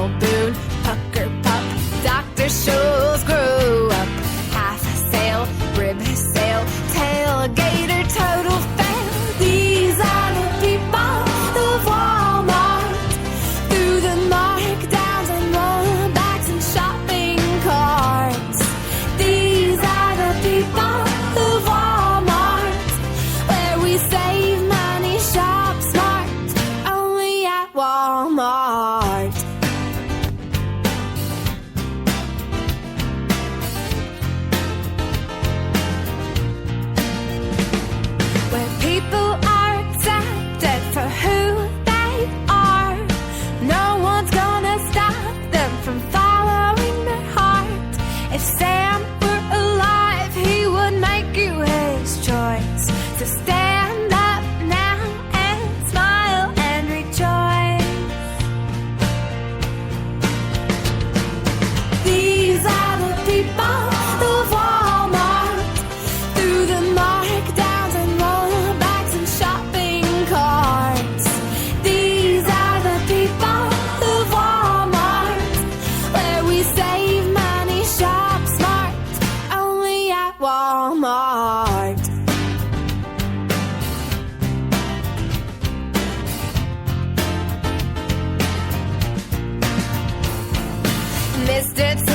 Daniel Boone, Pucker Pup, Dr. Scholl's grew up. Half sail, rib sail, tailgater, total fail. These are the people of Walmart. Through the markdowns and rollbacks and shopping carts. These are the people of Walmart, where we save money, shop smart, only at Walmart. Where people are accepted for who they are. No one's gonna stop them from following their heart. If Sam were alive, he would make you his choice. So stand up now and smile and rejoice. These are the people of Walmart. Through the markdowns and rollbacks and shopping carts. These are the people of Walmart, where we save money, shop smart, only at Walmart. Mr. T,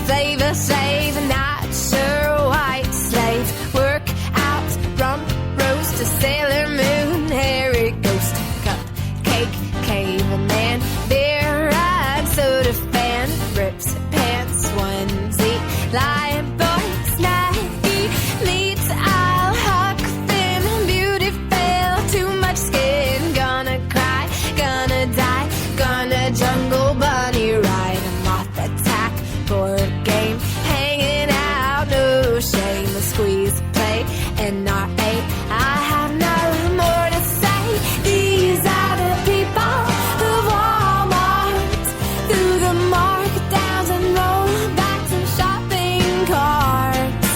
flavor shave, not sure white slave. Work out, rump roast, a Sailor Moon, hairy ghost, cupcake, caveman, beer ride, soda fan, rips pants, onesie, lion boy, snacky, meat, I'll huck thin, beauty fail, too much skin, gonna cry, gonna die, gonna jungle bunny ride, a moth attack, board game, hanging out, no shame, a squeeze play, NRA, I have no more to say. These are the people of Walmart. Through the markdowns and rollbacks and shopping carts.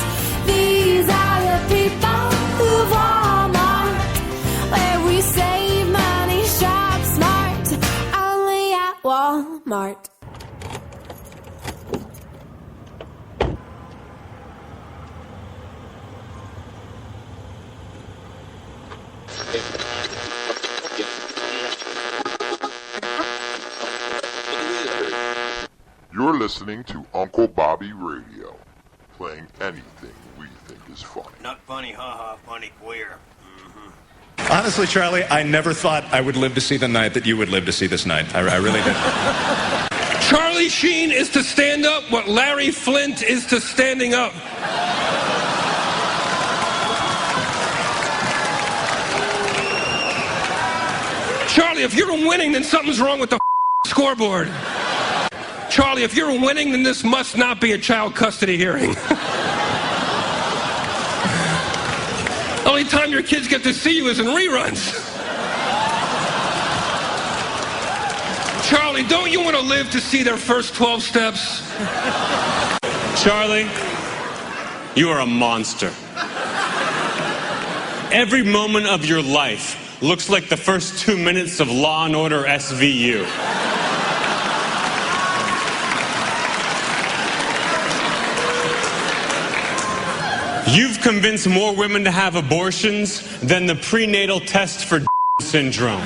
These are the people of Walmart, where we save money, shop smart, only at Walmart. You're listening to Uncle Bobby Radio, playing anything we think is funny. Not funny, haha, funny queer. Honestly, Charlie, I never thought I would live to see the night that you would live to see this night. I really did. Charlie Sheen is to stand up what Larry Flint is to standing up. Charlie, if you're winning, then something's wrong with the scoreboard. Charlie, if you're winning, then this must not be a child custody hearing. Only time your kids get to see you is in reruns. Charlie, don't you want to live to see their first 12 steps? Charlie, you are a monster. Every moment of your life looks like the first 2 minutes of Law & Order SVU. You've convinced more women to have abortions than the prenatal test for syndrome.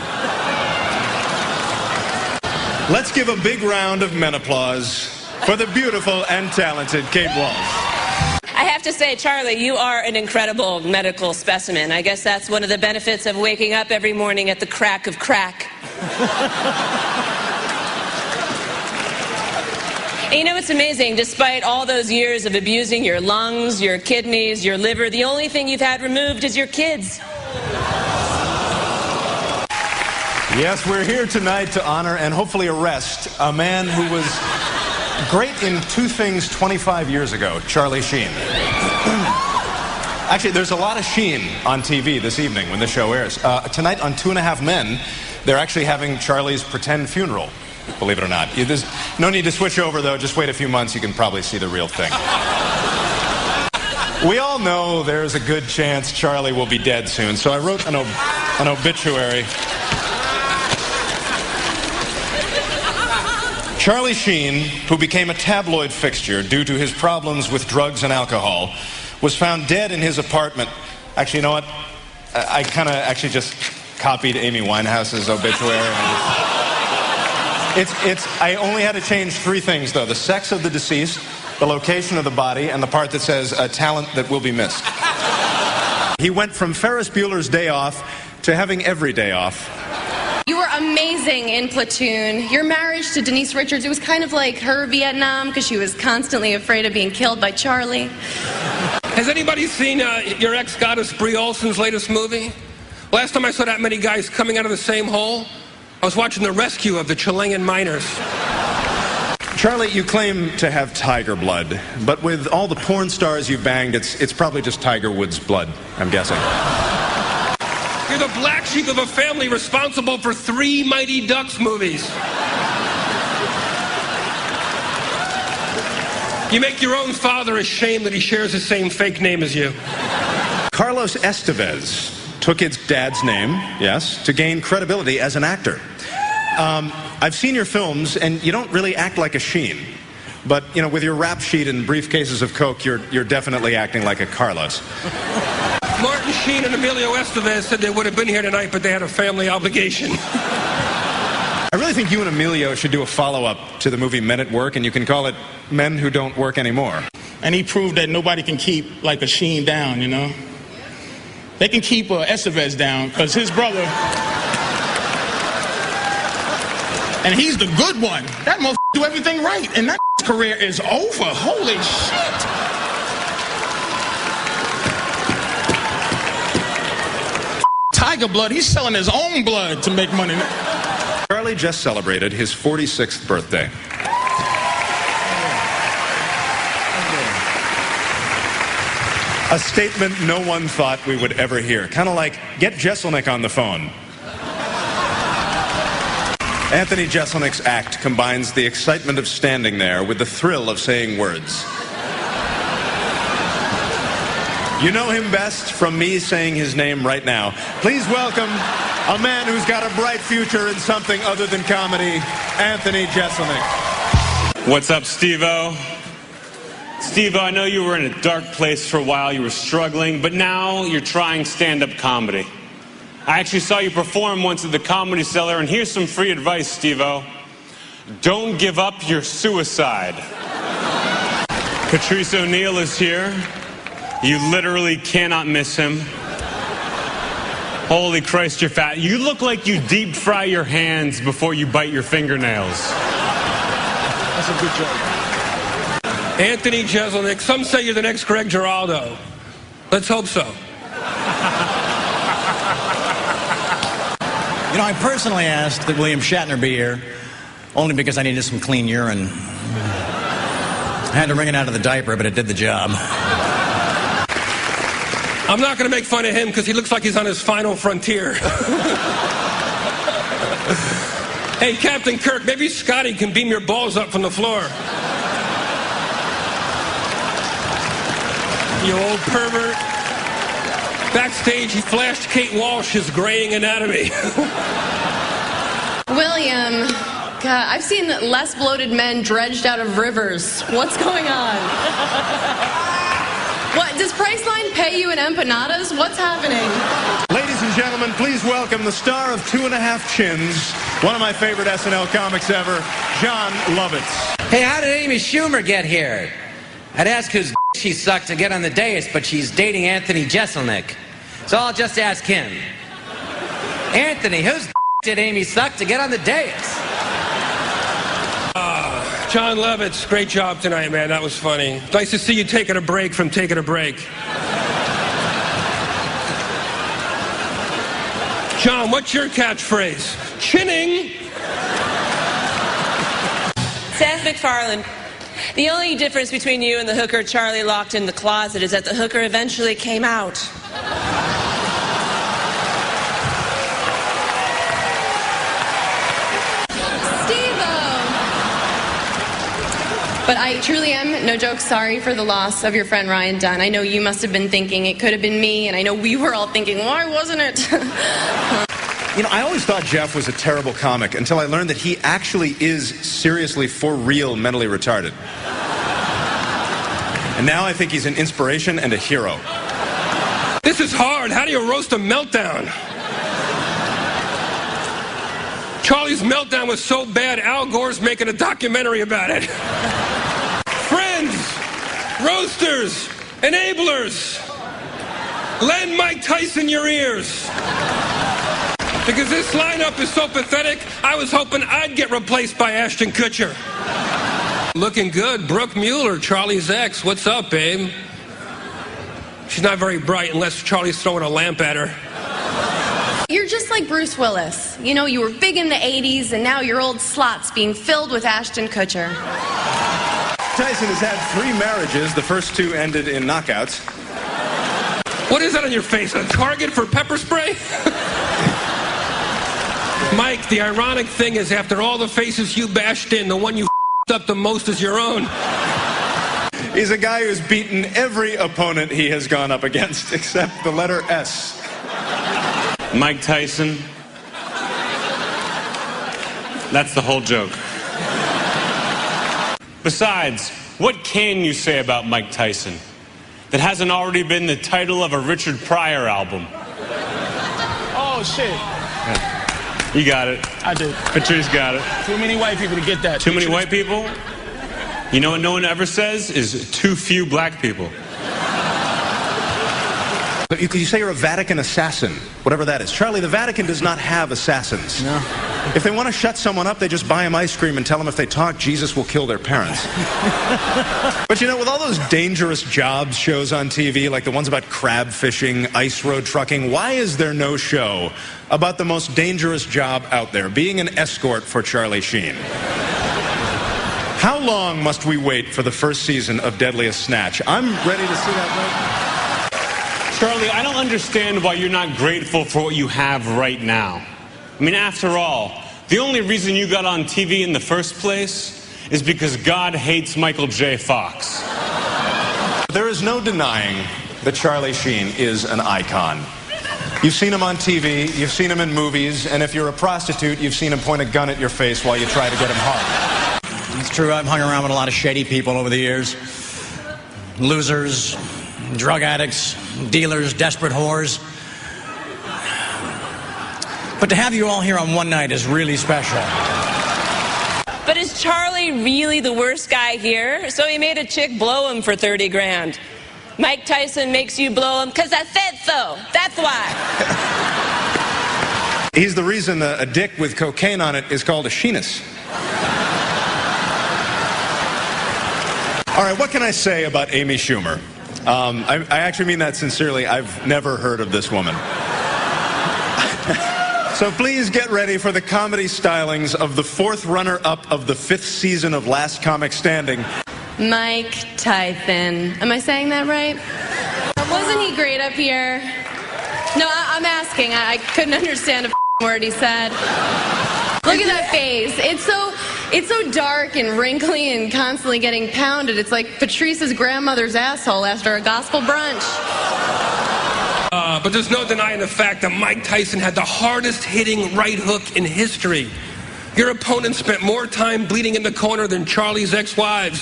Let's give a big round of men applause for the beautiful and talented Kate Walsh. I have to say, Charlie, you are an incredible medical specimen. I guess that's one of the benefits of waking up every morning at the crack of crack. And you know, it's amazing. Despite all those years of abusing your lungs, your kidneys, your liver, the only thing you've had removed is your kids. Yes, we're here tonight to honor and hopefully arrest a man who was great in two things 25 years ago, Charlie Sheen. Actually, there's a lot of Sheen on TV this evening when the show airs. Tonight on 2.5 Men, they're actually having Charlie's pretend funeral, believe it or not. There's no need to switch over, though. Just wait a few months, you can probably see the real thing. We all know there's a good chance Charlie will be dead soon, so I wrote an obituary. Charlie Sheen, who became a tabloid fixture due to his problems with drugs and alcohol, was found dead in his apartment. Actually, you know what? I kind of actually just copied Amy Winehouse's obituary. I only had to change 3 things, though. The sex of the deceased, the location of the body, and the part that says a talent that will be missed. He went from Ferris Bueller's Day Off to having every day off. You were amazing in Platoon. Your marriage to Denise Richards, it was kind of like her Vietnam because she was constantly afraid of being killed by Charlie. Has anybody seen your ex-goddess Brie Olson's latest movie? Last time I saw that many guys coming out of the same hole, I was watching the rescue of the Chilean miners. Charlie, you claim to have tiger blood, but with all the porn stars you've banged, it's probably just Tiger Woods' blood, I'm guessing. You're the black sheep of a family responsible for 3 Mighty Ducks movies. You make your own father ashamed that he shares the same fake name as you. Carlos Estevez took his dad's name, yes, to gain credibility as an actor. I've seen your films, and you don't really act like a Sheen. But, you know, with your rap sheet and briefcases of coke, you're definitely acting like a Carlos. Martin Sheen and Emilio Estevez said they would have been here tonight, but they had a family obligation. I really think you and Emilio should do a follow-up to the movie Men at Work, and you can call it Men Who Don't Work Anymore. And he proved that nobody can keep, like, a Sheen down, you know? They can keep Estevez down, because his brother... And he's the good one. That motherfucker do everything right, and that career is over. Holy shit! Tiger blood, he's selling his own blood to make money. Charlie just celebrated his 46th birthday. A statement no one thought we would ever hear. Kind of like, get Jeselnik on the phone. Anthony Jeselnik's act combines the excitement of standing there with the thrill of saying words. You know him best from me saying his name right now. Please welcome a man who's got a bright future in something other than comedy, Anthony Jeselnik. What's up, Steve-O? Steve-O, I know you were in a dark place for a while. You were struggling, but now you're trying stand-up comedy. I actually saw you perform once at the Comedy Cellar, and here's some free advice, Steve-O. Don't give up your suicide. Patrice O'Neal is here. You literally cannot miss him. Holy Christ, you're fat. You look like you deep fry your hands before you bite your fingernails. That's a good joke. Anthony Jeselnik, some say you're the next Greg Giraldo. Let's hope so. You know, I personally asked that William Shatner be here, only because I needed some clean urine. I had to wring it out of the diaper, but it did the job. I'm not going to make fun of him because he looks like he's on his final frontier. Hey, Captain Kirk, maybe Scotty can beam your balls up from the floor. You old pervert. Backstage, he flashed Kate Walsh his graying anatomy. William, God, I've seen less bloated men dredged out of rivers. What's going on? What, does Priceline pay you in empanadas? What's happening? Ladies and gentlemen, please welcome the star of 2.5 Chins, one of my favorite SNL comics ever, Jon Lovitz. Hey, how did Amy Schumer get here? I'd ask whose she sucked to get on the dais, but she's dating Anthony Jeselnik. So I'll just ask him. Anthony, whose did Amy suck to get on the dais? Jon Lovitz, great job tonight, man. That was funny. Nice to see you taking a break from taking a break. John, what's your catchphrase? Chinning! Seth MacFarlane, the only difference between you and the hooker Charlie locked in the closet is that the hooker eventually came out. But I truly am, no joke, sorry for the loss of your friend Ryan Dunn. I know you must have been thinking it could have been me, and I know we were all thinking, why wasn't it? You know, I always thought Jeff was a terrible comic until I learned that he actually is seriously, for real, mentally retarded. And now I think he's an inspiration and a hero. This is hard. How do you roast a meltdown? Charlie's meltdown was so bad, Al Gore's making a documentary about it. Friends, roasters, enablers, lend Mike Tyson your ears. Because this lineup is so pathetic, I was hoping I'd get replaced by Ashton Kutcher. Looking good. Brooke Mueller, Charlie's ex. What's up, babe? She's not very bright unless Charlie's throwing a lamp at her. You're just like Bruce Willis. You know, you were big in the 80s, and now your old slot's being filled with Ashton Kutcher. Tyson has had 3 marriages. The first 2 ended in knockouts. What is that on your face? A target for pepper spray? Mike, the ironic thing is, after all the faces you bashed in, the one you up the most is your own. He's a guy who's beaten every opponent he has gone up against, except the letter S. Mike Tyson. That's the whole joke. Besides, what can you say about Mike Tyson that hasn't already been the title of a Richard Pryor album? Oh, shit. Yeah. You got it. I do. Patrice got it. Too many white people to get that. Too many white people? You know what no one ever says is too few black people. But you say you're a Vatican assassin, whatever that is. Charlie, the Vatican does not have assassins. No. If they want to shut someone up, they just buy them ice cream and tell them if they talk, Jesus will kill their parents. But you know, with all those dangerous jobs shows on TV, like the ones about crab fishing, ice road trucking, why is there no show about the most dangerous job out there, being an escort for Charlie Sheen? How long must we wait for the first season of Deadliest Snatch? I'm ready to see that right now. Charlie, I don't understand why you're not grateful for what you have right now. I mean, after all, the only reason you got on TV in the first place is because God hates Michael J. Fox. There is no denying that Charlie Sheen is an icon. You've seen him on TV, you've seen him in movies, and if you're a prostitute, you've seen him point a gun at your face while you try to get him hard. It's true, I've hung around with a lot of shady people over the years. Losers, drug addicts, dealers, desperate whores. But to have you all here on one night is really special. But is Charlie really the worst guy here? So he made a chick blow him for 30 grand. Mike Tyson makes you blow him because I said so. That's why. He's the reason a dick with cocaine on it is called a sheenus. All right, what can I say about Amy Schumer? I actually mean that sincerely. I've never heard of this woman. So please get ready for the comedy stylings of the 4th runner-up of the 5th season of Last Comic Standing. Mike Tyson. Am I saying that right? Wasn't he great up here? No, I'm asking. I couldn't understand a word he said. Look at that face. It's so dark and wrinkly and constantly getting pounded. It's like Patrice's grandmother's asshole after a gospel brunch. But there's no denying the fact that Mike Tyson had the hardest hitting right hook in history. Your opponent spent more time bleeding in the corner than Charlie's ex-wives.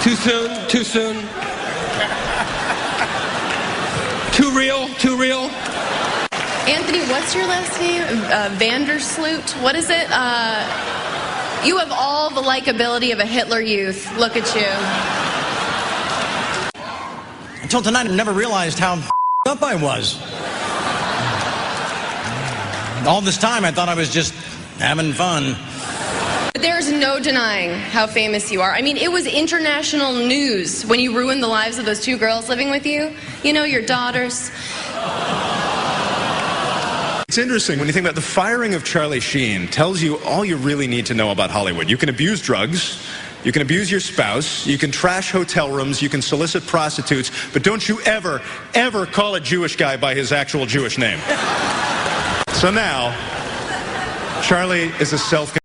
Too soon? Too soon? Too real? Too real? Anthony, what's your last name? Vandersloot? What is it? You have all the likability of a Hitler Youth. Look at you. Until tonight, I never realized how up I was. All this time, I thought I was just having fun. There's no denying how famous you are. I mean, it was international news when you ruined the lives of those 2 girls living with you. You know, your daughters. It's interesting when you think about the firing of Charlie Sheen tells you all you really need to know about Hollywood. You can abuse drugs, you can abuse your spouse, you can trash hotel rooms, you can solicit prostitutes, but don't you ever, ever call a Jewish guy by his actual Jewish name. So now, Charlie is a self